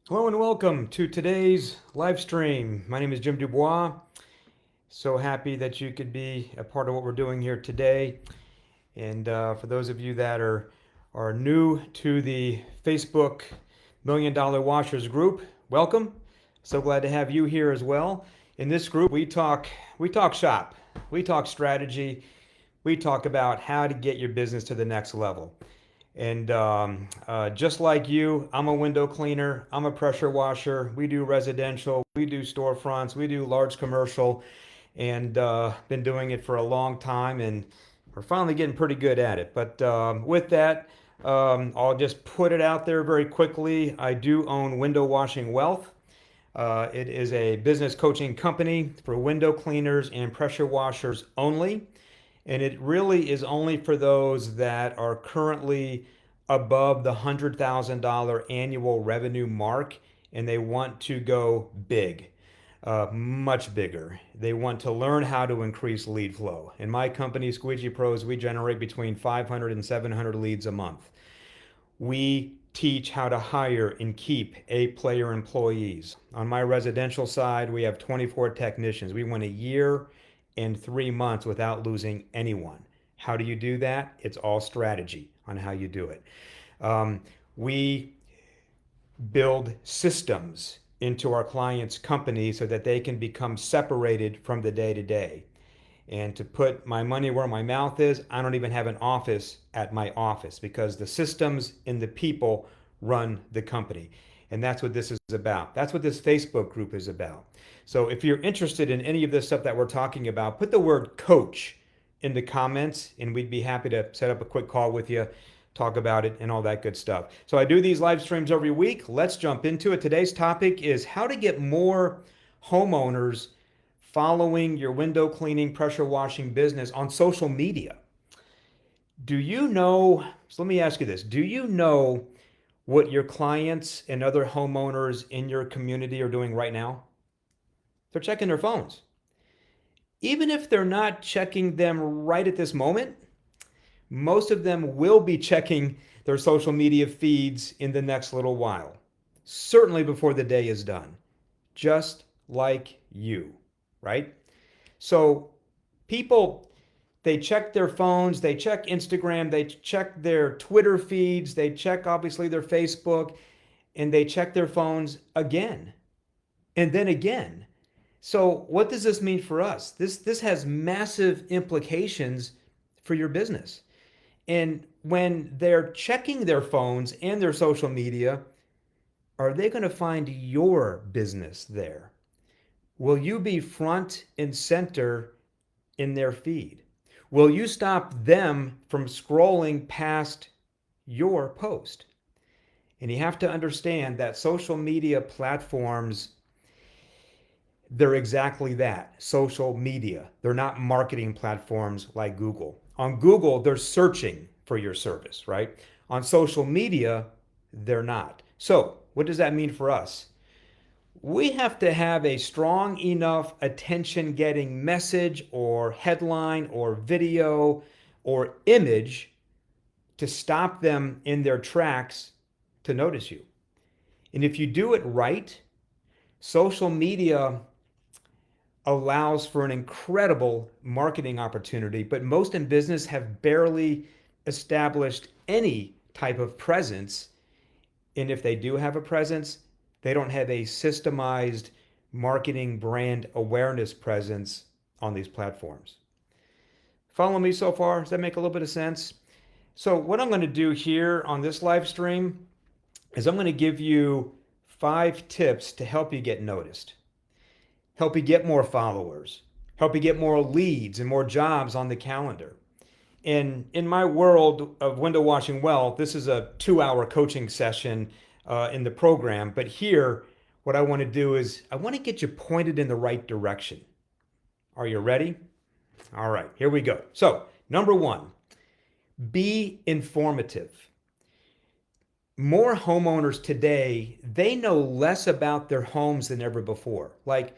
Hello and welcome to today's live stream. My name is Jim Dubois. So happy that you could be a part of what we're doing here today. And for those of you that are new to the Facebook Million Dollar Washers group, welcome. So glad to have you here as well. In this group, we talk shop, we talk strategy, we talk about how to get your business to the next level. And just like you, I'm a window cleaner, I'm a pressure washer. We do residential, we do storefronts, we do large commercial, and been doing it for a long time, and we're finally getting pretty good at it. But with that, I'll just put it out there very quickly. I do own Window Washing Wealth. It is a business coaching company for window cleaners and pressure washers only. And it really is only for those that are currently above the $100,000 annual revenue mark and they want to go big, much bigger. They want to learn how to increase lead flow. In my company, Squeegee Pros, we generate between 500 and 700 leads a month. We teach how to hire and keep A-player employees. On my residential side, we have 24 technicians. We went a year and 3 months without losing anyone. How do you do that? It's all strategy on how you do it. We build systems into our clients' company so that they can become separated from the day to day. And to put my money where my mouth is, I don't even have an office at my office because the systems and the people run the company. And that's what this is about. That's what this Facebook group is about. So if you're interested in any of this stuff that we're talking about, put the word coach in the comments and we'd be happy to set up a quick call with you, talk about it, and all that good stuff. So I do these live streams every week. Let's jump into it. Today's topic is how to get more homeowners following your window cleaning, pressure washing business on social media. Do you know? So let me ask you this. Do you know what your clients and other homeowners in your community are doing right now? They're checking their phones. Even if they're not checking them right at this moment, most of them will be checking their social media feeds in the next little while, certainly before the day is done, just like you, right? So people, they check their phones, they check Instagram, they check their Twitter feeds, they check obviously their Facebook, and they check their phones again and then again. So what does this mean for us? This has massive implications for your business. And when they're checking their phones and their social media, are they going to find your business there? Will you be front and center in their feed? Will you stop them from scrolling past your post? And you have to understand that social media platforms, they're exactly that, social media. They're not marketing platforms like Google. On Google, they're searching for your service, right? On social media, they're not. So, what does that mean for us? We have to have a strong enough attention getting message or headline or video or image to stop them in their tracks to notice you. And if you do it right, social media allows for an incredible marketing opportunity, but most in business have barely established any type of presence. And if they do have a presence, they don't have a systemized marketing brand awareness presence on these platforms. Follow me so far? Does that make a little bit of sense? So, what I'm going to do here on this live stream is I'm going to give you 5 tips to help you get noticed, help you get more followers, help you get more leads and more jobs on the calendar. And in my world of window washing well, this is a 2-hour coaching session in the program. But here, what I want to do is I want to get you pointed in the right direction. Are you ready? All right, here we go. So, number one, be informative. More homeowners today, they know less about their homes than ever before. Like,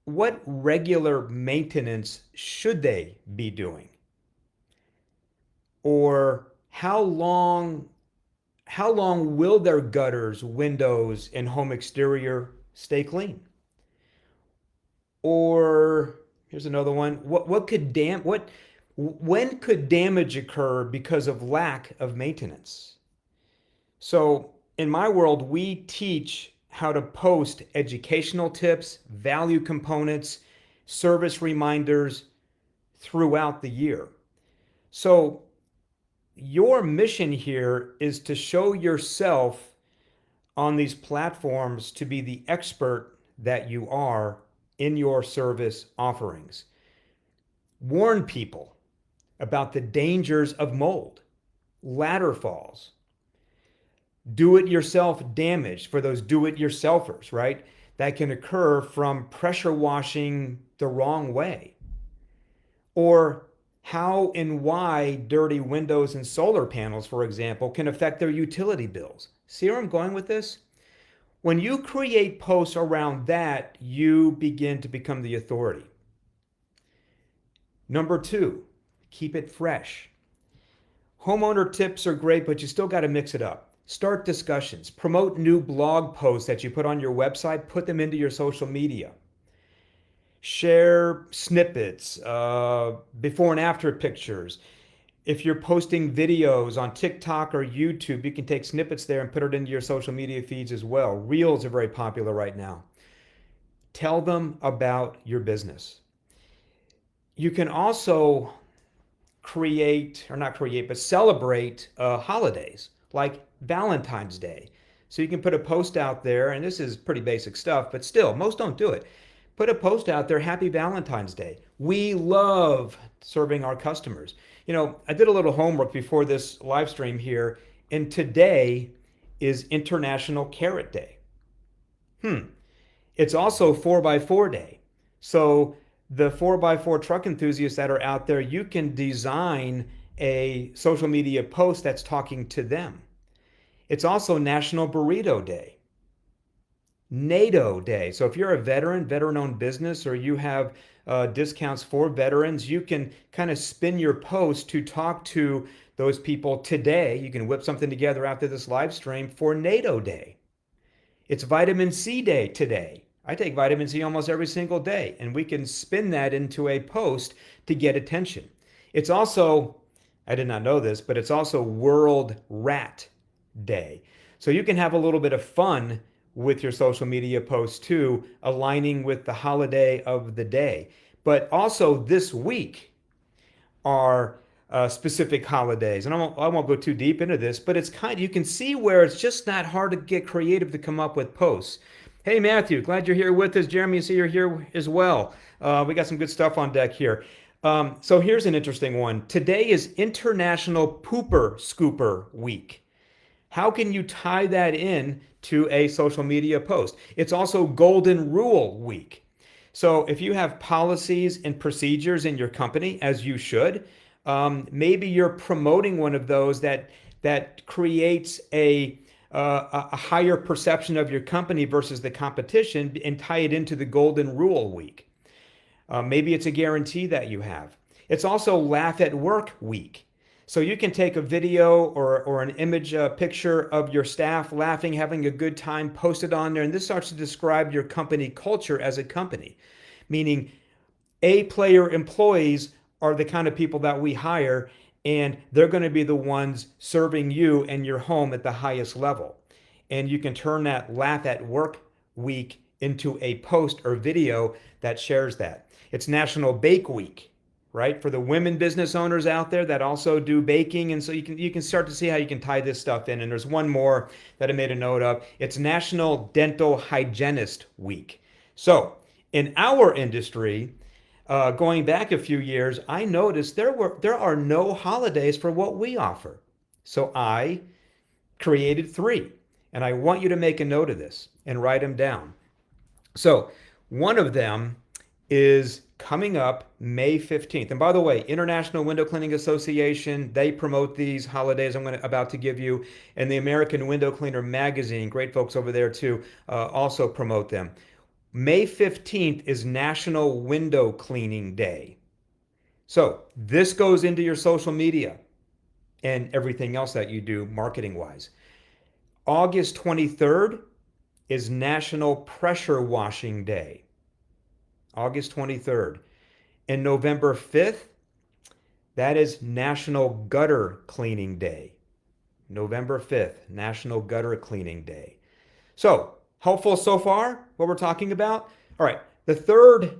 what regular maintenance should they be doing? Or how long will their gutters, windows, and home exterior stay clean? Or here's another one. When could damage occur because of lack of maintenance? So in my world, we teach how to post educational tips, value components, service reminders throughout the year. So your mission here is to show yourself on these platforms to be the expert that you are in your service offerings. Warn people about the dangers of mold, ladder falls, do-it-yourself damage for those do-it-yourselfers, right? That can occur from pressure washing the wrong way. Or how and why dirty windows and solar panels, for example, can affect their utility bills. See where I'm going with this? When you create posts around that, you begin to become the authority. Number 2, keep it fresh. Homeowner tips are great, but you still got to mix it up. Start discussions. Promote new blog posts that you put on your website. Put them into your social media. Share snippets, before and after pictures. If you're posting videos on TikTok or YouTube, you can take snippets there and put it into your social media feeds as well. Reels are very popular right now. Tell them about your business. You can also celebrate holidays like Valentine's Day. So you can put a post out there, and this is pretty basic stuff, but still, most don't do it. Put a post out there, Happy Valentine's Day. We love serving our customers. You know, I did a little homework before this live stream here, and today is International Carrot Day. It's also 4x4 Day. So the 4x4 truck enthusiasts that are out there, you can design a social media post that's talking to them. It's also National Burrito Day. NATO Day. So if you're a veteran-owned business, or you have discounts for veterans, you can kind of spin your post to talk to those people today. You can whip something together after this live stream for NATO Day. It's Vitamin C Day today. I take vitamin C almost every single day, and we can spin that into a post to get attention. It's also, I did not know this, but it's also World Rat Day. So you can have a little bit of fun with your social media posts too, aligning with the holiday of the day. But also this week are specific holidays. And I won't go too deep into this, but it's you can see where it's just not hard to get creative to come up with posts. Hey, Matthew, glad you're here with us. Jeremy, I see you're here as well. We got some good stuff on deck here. So here's an interesting one. Today is International Pooper Scooper Week. How can you tie that in to a social media post? It's also Golden Rule Week. So if you have policies and procedures in your company, as you should, maybe you're promoting one of those that creates a higher perception of your company versus the competition, and tie it into the Golden Rule Week. Maybe it's a guarantee that you have. It's also Laugh at Work Week. So you can take a video or an image picture of your staff laughing, having a good time, post it on there, and this starts to describe your company culture as a company, meaning A-player employees are the kind of people that we hire, and they're going to be the ones serving you and your home at the highest level. And you can turn that Laugh at Work Week into a post or video that shares that. It's National Bake Week, right? For the women business owners out there that also do baking. And so you can start to see how you can tie this stuff in. And there's one more that I made a note of. It's National Dental Hygienist Week. So in our industry, going back a few years, I noticed there are no holidays for what we offer. So I created 3, and I want you to make a note of this and write them down. So one of them is coming up May 15th. And by the way, International Window Cleaning Association, they promote these holidays I'm about to give you, and the American Window Cleaner Magazine, great folks over there too, also promote them. May 15th is National Window Cleaning Day. So this goes into your social media and everything else that you do marketing-wise. August 23rd is National Pressure Washing Day. August 23rd. And November 5th, that is National Gutter Cleaning Day. November 5th, National Gutter Cleaning Day. So, helpful so far, what we're talking about? All right, the third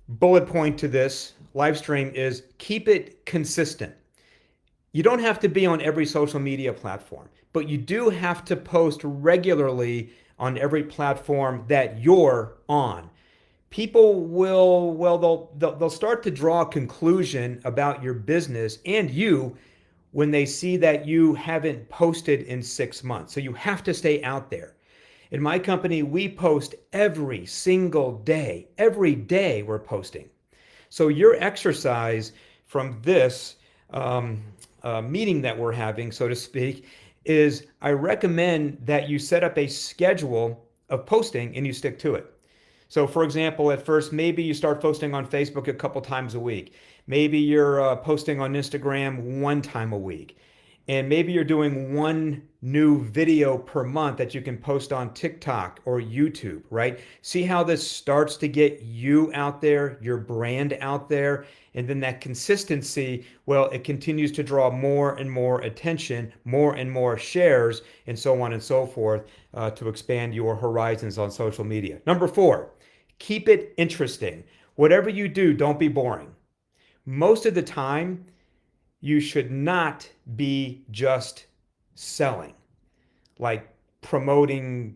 bullet point to this live stream is keep it consistent. You don't have to be on every social media platform, but you do have to post regularly on every platform that you're on. People will, well, they'll start to draw a conclusion about your business and you when they see that you haven't posted in 6 months. So you have to stay out there. In my company, we post every single day. Every day we're posting. So your exercise from this meeting that we're having, so to speak, is I recommend that you set up a schedule of posting and you stick to it. So for example, at first, maybe you start posting on Facebook a couple times a week. Maybe you're posting on Instagram 1 time a week. And maybe you're doing one new video per month that you can post on TikTok or YouTube, right? See how this starts to get you out there, your brand out there, and then that consistency, well, it continues to draw more and more attention, more and more shares, and so on and so forth to expand your horizons on social media. Number 4, keep it interesting. Whatever you do, don't be boring. Most of the time, you should not be just selling, like promoting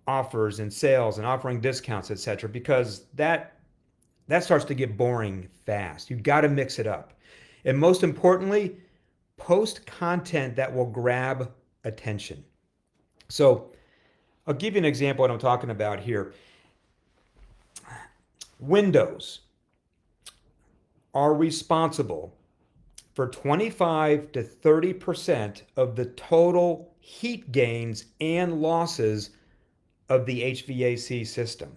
offers and sales and offering discounts, etc., because that starts to get boring fast. You've got to mix it up. And most importantly, post content that will grab attention. So I'll give you an example of what I'm talking about here. Windows are responsible for 25 to 30% of the total heat gains and losses of the HVAC system.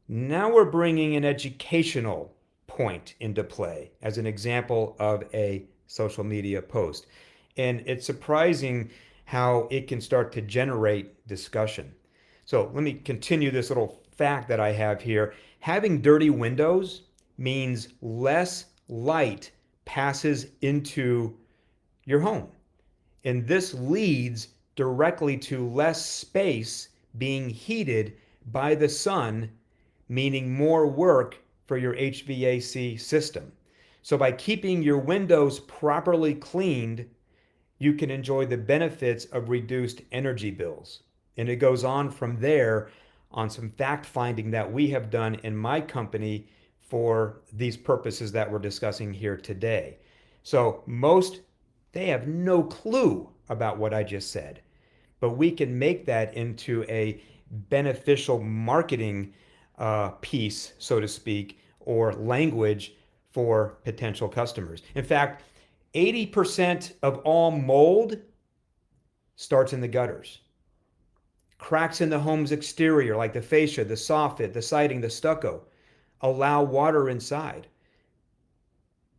Now we're bringing an educational point into play as an example of a social media post. And it's surprising how it can start to generate discussion. So let me continue this little fact that I have here. Having dirty windows means less light passes into your home. And this leads directly to less space being heated by the sun, meaning more work for your HVAC system. So by keeping your windows properly cleaned, you can enjoy the benefits of reduced energy bills. And it goes on from there on some fact finding that we have done in my company for these purposes that we're discussing here today. So most, they have no clue about what I just said, but we can make that into a beneficial marketing piece, so to speak, or language for potential customers. In fact, 80% of all mold starts in the gutters. Cracks in the home's exterior, like the fascia, the soffit, the siding, the stucco, allow water inside.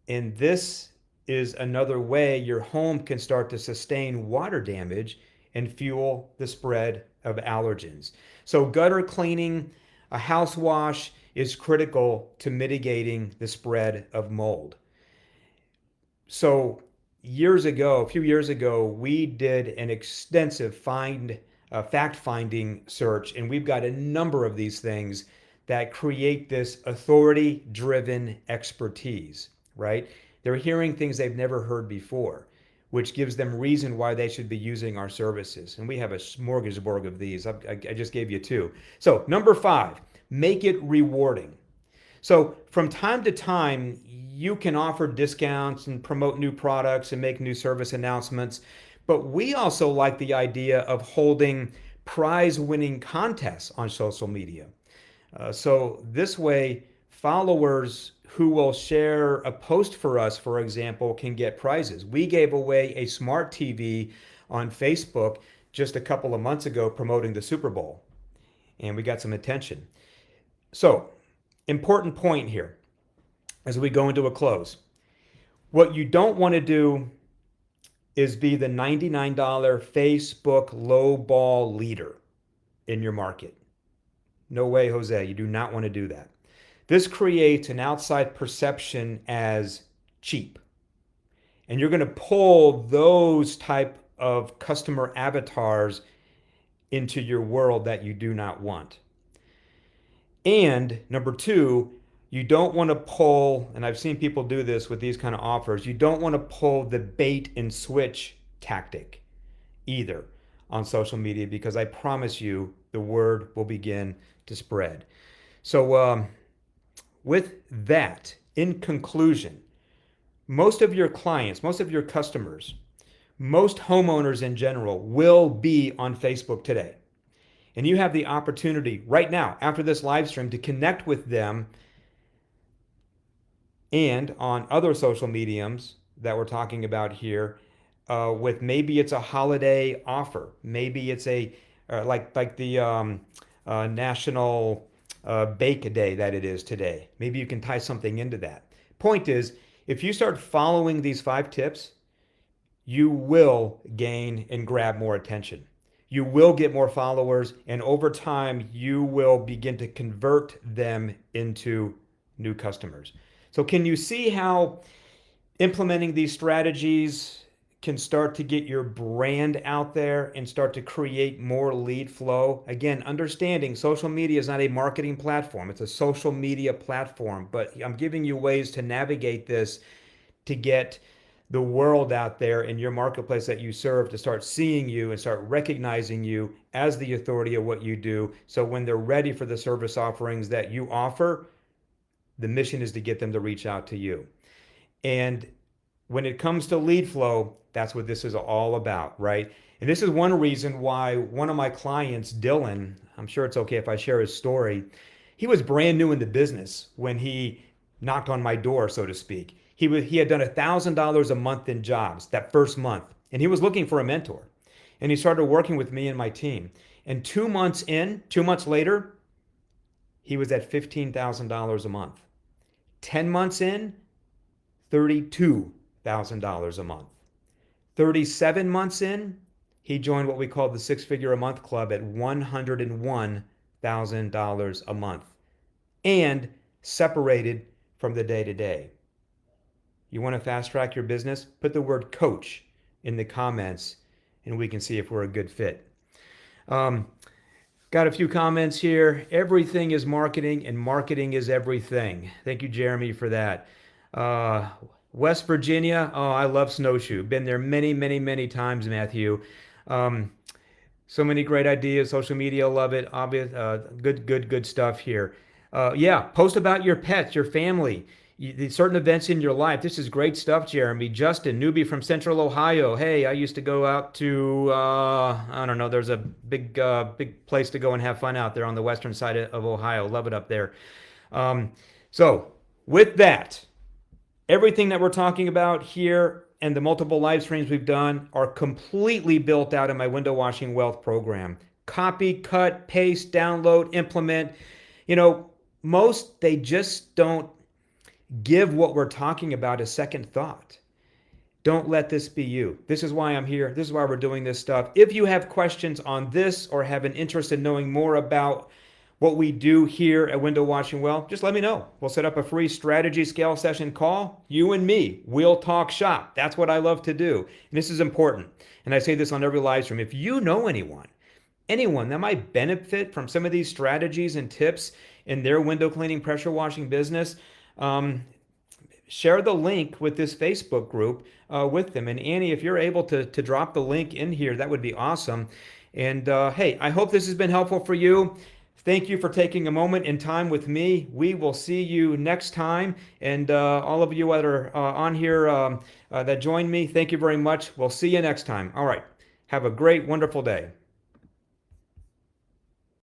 And this is another way your home can start to sustain water damage and fuel the spread of allergens. So gutter cleaning, a house wash is critical to mitigating the spread of mold. So a few years ago, we did an extensive fact-finding search, and we've got a number of these things that create this authority-driven expertise, right? They're hearing things they've never heard before, which gives them reason why they should be using our services. And we have a smorgasbord of these. I just gave you 2. So number 5, make it rewarding. So from time to time, you can offer discounts and promote new products and make new service announcements. But we also like the idea of holding prize-winning contests on social media. So this way, followers who will share a post for us, for example, can get prizes. We gave away a smart TV on Facebook just a couple of months ago promoting the Super Bowl, and we got some attention. So, important point here as we go into a close. What you don't want to do is be the $99 Facebook lowball leader in your market. No way, Jose. You do not want to do that. This creates an outside perception as cheap. And you're going to pull those type of customer avatars into your world that you do not want. And number two, you don't want to pull, and I've seen people do this with these kind of offers, you don't want to pull the bait and switch tactic either on social media, because I promise you the word will begin to spread. So with that, in conclusion, most of your clients, most of your customers, most homeowners in general will be on Facebook today. And you have the opportunity right now, after this live stream, to connect with them and on other social mediums that we're talking about here, with maybe it's a holiday offer. Maybe it's a like the National Bake Day that it is today. Maybe you can tie something into that. Point is, if you start following these 5 tips, you will gain and grab more attention. You will get more followers, and over time, you will begin to convert them into new customers. So can you see how implementing these strategies can start to get your brand out there and start to create more lead flow? Again, understanding social media is not a marketing platform. It's a social media platform, but I'm giving you ways to navigate this to get the world out there in your marketplace that you serve to start seeing you and start recognizing you as the authority of what you do. So when they're ready for the service offerings that you offer, the mission is to get them to reach out to you. And when it comes to lead flow, that's what this is all about, right? And this is one reason why one of my clients, Dylan, I'm sure it's okay if I share his story. He was brand new in the business when he knocked on my door, so to speak. He had done $1,000 a month in jobs that first month, and he was looking for a mentor. And he started working with me and my team. And 2 months later, he was at $15,000 a month. 10 months in, $32,000 a month. 37 months in, he joined what we call the 6-figure a month club at $101,000 a month, and separated from the day-to-day. You want to fast track your business? Put the word coach in the comments and we can see if we're a good fit. Got a few comments here. Everything is marketing and marketing is everything. Thank you, Jeremy, for that. West Virginia. Oh, I love Snowshoe. Been there many, many, many times, Matthew. So many great ideas. Social media, love it. Obvious, good stuff here. Yeah, post about your pets, your family, certain events in your life. This is great stuff, Jeremy. Justin, newbie from Central Ohio. Hey, I used to go out to, I don't know, there's a big place to go and have fun out there on the western side of Ohio. Love it up there. So with that, everything that we're talking about here and the multiple live streams we've done are completely built out in my Window Washing Wealth program. Copy, cut, paste, download, implement. You know, most, they just don't give what we're talking about a second thought. Don't let this be you. This is why I'm here. This is why we're doing this stuff. If you have questions on this or have an interest in knowing more about what we do here at Window Washing Wealth, just let me know. We'll set up a free strategy scale session call. You and me, we'll talk shop. That's what I love to do. And this is important. And I say this on every live stream. If you know anyone that might benefit from some of these strategies and tips in their window cleaning, pressure washing business, share the link with this Facebook group with them. And Annie, if you're able to drop the link in here, that would be awesome. And hey, I hope this has been helpful for you. Thank you for taking a moment in time with me. We will see you next time. And all of you that are on here that joined me, thank you very much. We'll see you next time. All right. Have a great, wonderful day.